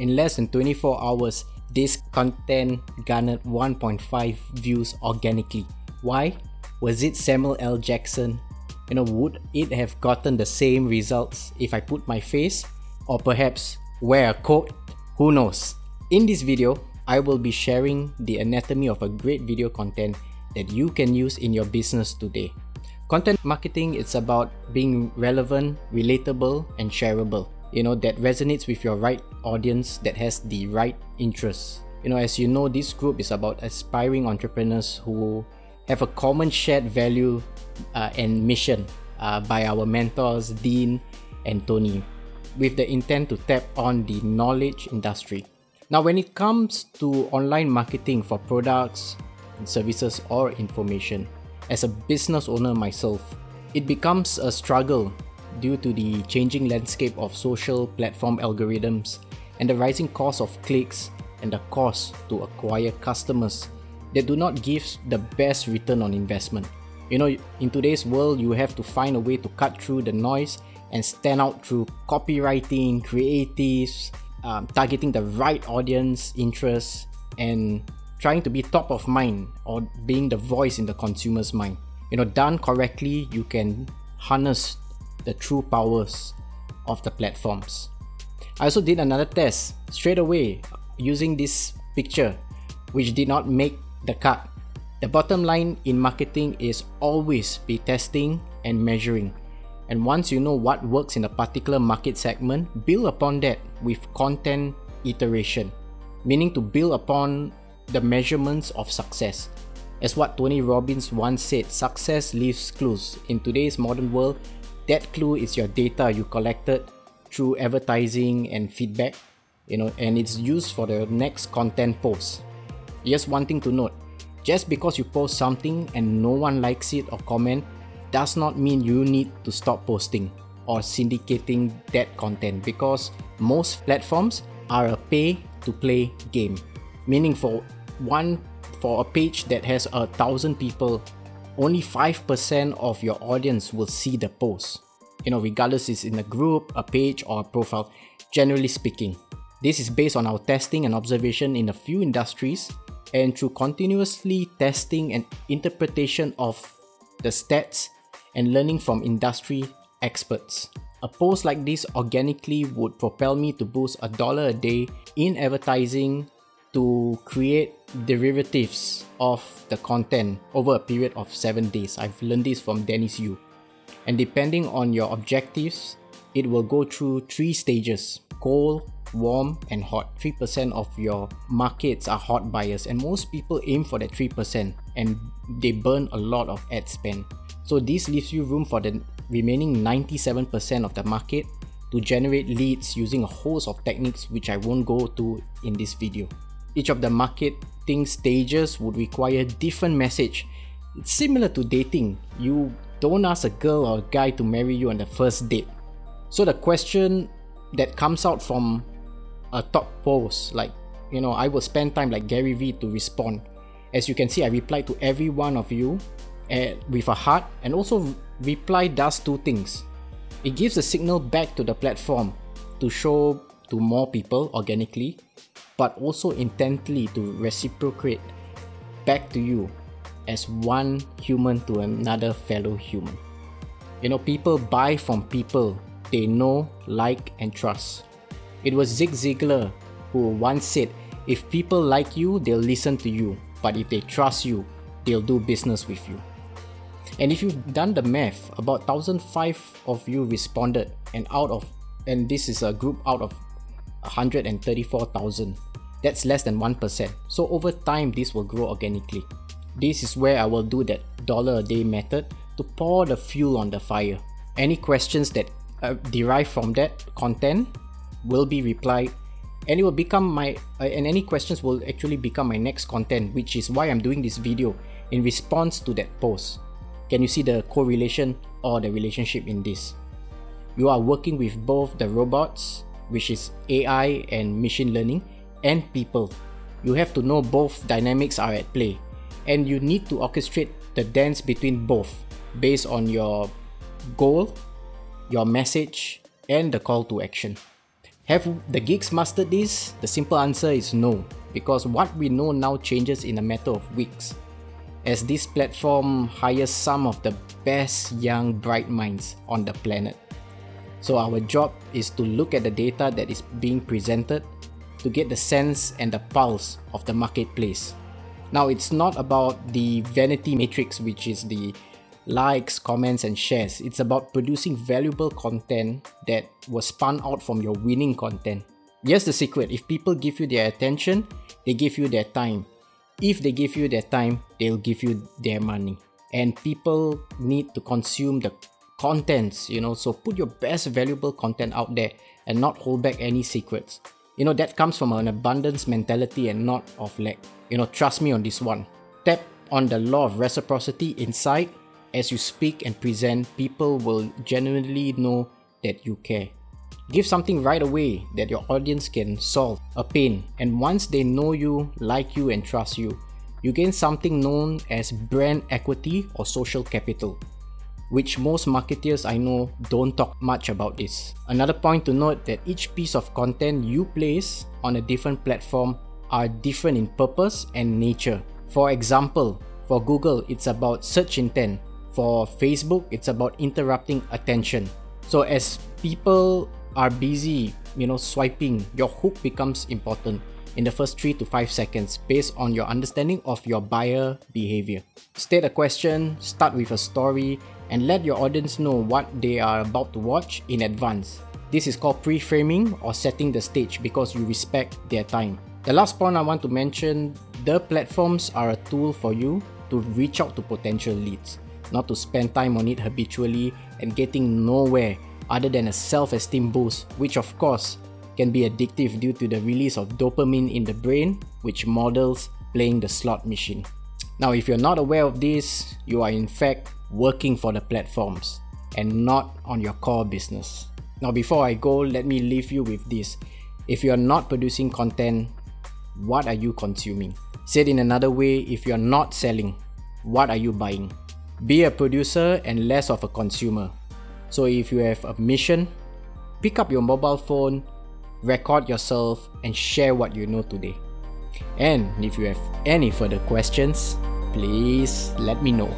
In less than 24 hours, this content garnered 1.5 views organically. Why? Was it Samuel L. Jackson? Would it have gotten the same results if I put my face? Or perhaps wear a coat? Who knows? In this video, I will be sharing the anatomy of a great video content that you can use in your business today. Content marketing is about being relevant, relatable, and shareable. That resonates with your right audience that has the right interests. As you know, this group is about aspiring entrepreneurs who have a common shared value and mission by our mentors, Dean and Tony, with the intent to tap on the knowledge industry. Now, when it comes to online marketing for products, services, or information, as a business owner myself, it becomes a struggle due to the changing landscape of social platform algorithms and the rising cost of clicks and the cost to acquire customers that do not give the best return on investment. In today's world, you have to find a way to cut through the noise and stand out through copywriting, creatives, targeting the right audience interests, and trying to be top of mind or being the voice in the consumer's mind. Done correctly, you can harness the true powers of the platforms. I also did another test straight away using this picture, which did not make the cut. The bottom line in marketing is always be testing and measuring. And once you know what works in a particular market segment, build upon that with content iteration, meaning to build upon the measurements of success. As what Tony Robbins once said, success leaves clues. In today's modern world, that clue is your data you collected through advertising and feedback, and it's used for the next content post. Just one thing to note, just because you post something and no one likes it or comment, does not mean you need to stop posting or syndicating that content, because most platforms are a pay-to-play game. Meaning for a page that has 1,000 people, only 5% of your audience will see the post. Regardless it's in a group, a page, or a profile, generally speaking. This is based on our testing and observation in a few industries, and through continuously testing and interpretation of the stats and learning from industry experts. A post like this organically would propel me to boost $1 a day in advertising to create derivatives of the content over a period of 7 days. I've learned this from Dennis Yu. And depending on your objectives, it will go through 3 stages: cold, warm, and hot. 3% of your markets are hot buyers, and most people aim for that 3% and they burn a lot of ad spend. So this leaves you room for the remaining 97% of the market to generate leads using a host of techniques which I won't go to in this video. Each of the marketing stages would require different message. It's similar to dating. You don't ask a girl or a guy to marry you on the first date. So the question that comes out from a top post, I will spend time like Gary Vee to respond. As you can see, I replied to every one of you with a heart, and also reply does 2 things. It gives a signal back to the platform to show to more people organically, but also intently to reciprocate back to you as one human to another fellow human. People buy from people they know, like, and trust. It was Zig Ziglar who once said, if people like you, they'll listen to you, but if they trust you, they'll do business with you. And if you've done the math, about 1,005 of you responded, and this is a group out of 134,000. That's less than 1%. So over time, this will grow organically. This is where I will do that $1 a day method to pour the fuel on the fire. Any questions that derive from that content will be replied, and it will become and any questions will actually become my next content, which is why I'm doing this video in response to that post. Can you see the correlation or the relationship in this? You are working with both the robots, which is AI and machine learning, and people. You have to know both dynamics are at play, and you need to orchestrate the dance between both based on your goal, your message, and the call to action. Have the geeks mastered this? The simple answer is no, because what we know now changes in a matter of weeks, as this platform hires some of the best young bright minds on the planet. So our job is to look at the data that is being presented to get the sense and the pulse of the marketplace. Now, it's not about the vanity matrix, which is the likes, comments and shares. It's about producing valuable content that was spun out from your winning content. Here's the secret: if people give you their attention, they give you their time. If they give you their time, they'll give you their money. And people need to consume the contents, so put your best valuable content out there and not hold back any secrets. That comes from an abundance mentality and not of lack. Trust me on this one. Tap on the law of reciprocity inside. As you speak and present, people will genuinely know that you care. Give something right away that your audience can solve a pain, and once they know you, like you and trust you, you gain something known as brand equity or social capital, which most marketeers I know don't talk much about this. Another point to note that each piece of content you place on a different platform are different in purpose and nature. For example, for Google, it's about search intent. For Facebook, it's about interrupting attention. So as people are busy, swiping, your hook becomes important in the first 3 to 5 seconds based on your understanding of your buyer behavior. State a question, start with a story, and let your audience know what they are about to watch in advance. This is called pre-framing or setting the stage because you respect their time. The last point I want to mention, the platforms are a tool for you to reach out to potential leads, not to spend time on it habitually and getting nowhere other than a self-esteem boost, which of course can be addictive due to the release of dopamine in the brain, which models playing the slot machine. Now, if you're not aware of this, you are in fact working for the platforms and not on your core business. Now, before I go, let me leave you with this. If you're not producing content, what are you consuming? Said in another way, if you're not selling, what are you buying? Be a producer and less of a consumer. So if you have a mission, pick up your mobile phone, record yourself and share what you know today. And if you have any further questions, please let me know.